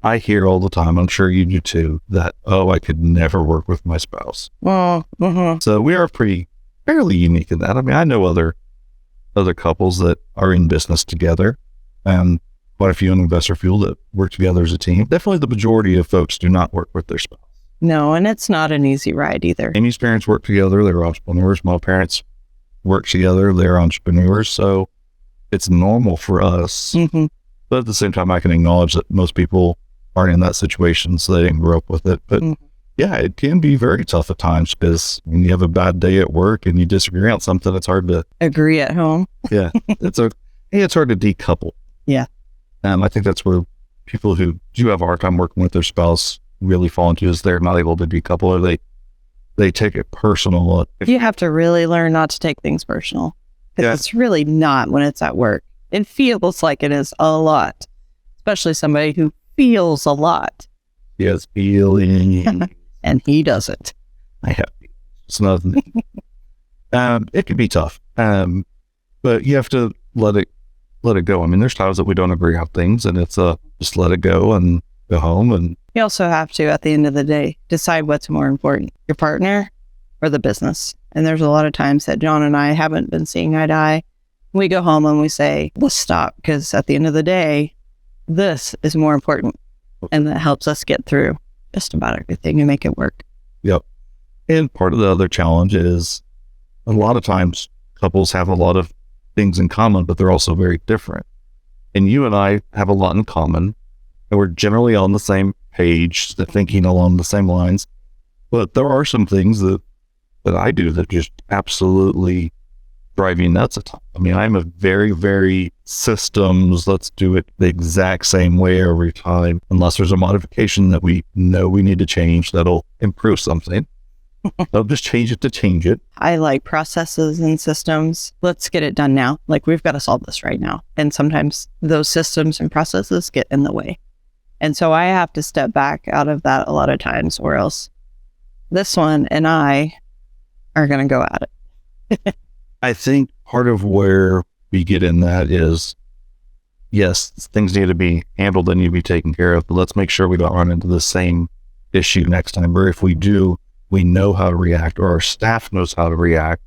I hear all the time, I'm sure you do too, that, I could never work with my spouse. Well, So we are fairly unique in that. I mean, I know other couples that are in business together, and quite a few in Investor Fuel that work together as a team. Definitely the majority of folks do not work with their spouse. no, and it's not an easy ride either. Amy's parents work together. They're entrepreneurs. My parents work together. They're entrepreneurs. So it's normal for us. Mm-hmm. But at the same time, I can acknowledge that most people aren't in that situation, so they didn't grow up with it. But yeah, it can be very tough at times, because when you have a bad day at work and you disagree on something, it's hard to Agree at home. yeah, it's hard to decouple. Yeah. I think that's where people who do have a hard time working with their spouse really fall into, is they're not able to decouple, or they take it personal. You have to really learn not to take things personal, because Yeah. it's really not when it's at work. It feels like it is a lot, especially somebody who feels a lot, Yes, feeling. and he doesn't. I have. It's nothing. It can be tough, but you have to let it go. I mean, there's times that we don't agree on things, and it's just let it go and go home. And You also have to, at the end of the day, decide what's more important, your partner or the business. And there's a lot of times that John and I haven't been seeing eye to eye. We go home and we say, let's stop, because at the end of the day, this is more important. And that helps us get through just about everything and make it work. Yep. And part of the other challenge is, a lot of times couples have a lot of things in common, but they're also very different. And you and I have a lot in common, and we're generally on the same page, thinking along the same lines. But there are some things that I do that just absolutely drive me nuts at times. I mean, I'm a very, very systems, let's do it the exact same way every time, unless there's a modification that we know we need to change that'll improve something. They'll just change it to change it. I like processes and systems. Let's get it done now. Like, we've got to solve this right now. And sometimes those systems and processes get in the way. And so I have to step back out of that a lot of times, or else this one and I are going to go at it. I think part of where we get in that is, yes, things need to be handled, they need to be taken care of, but let's make sure we don't run into the same issue next time. Or if we do, we know how to react, or our staff knows how to react,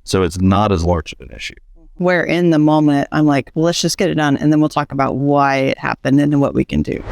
so it's not as large of an issue. Where in the moment, I'm like, well, let's just get it done, and then we'll talk about why it happened and what we can do.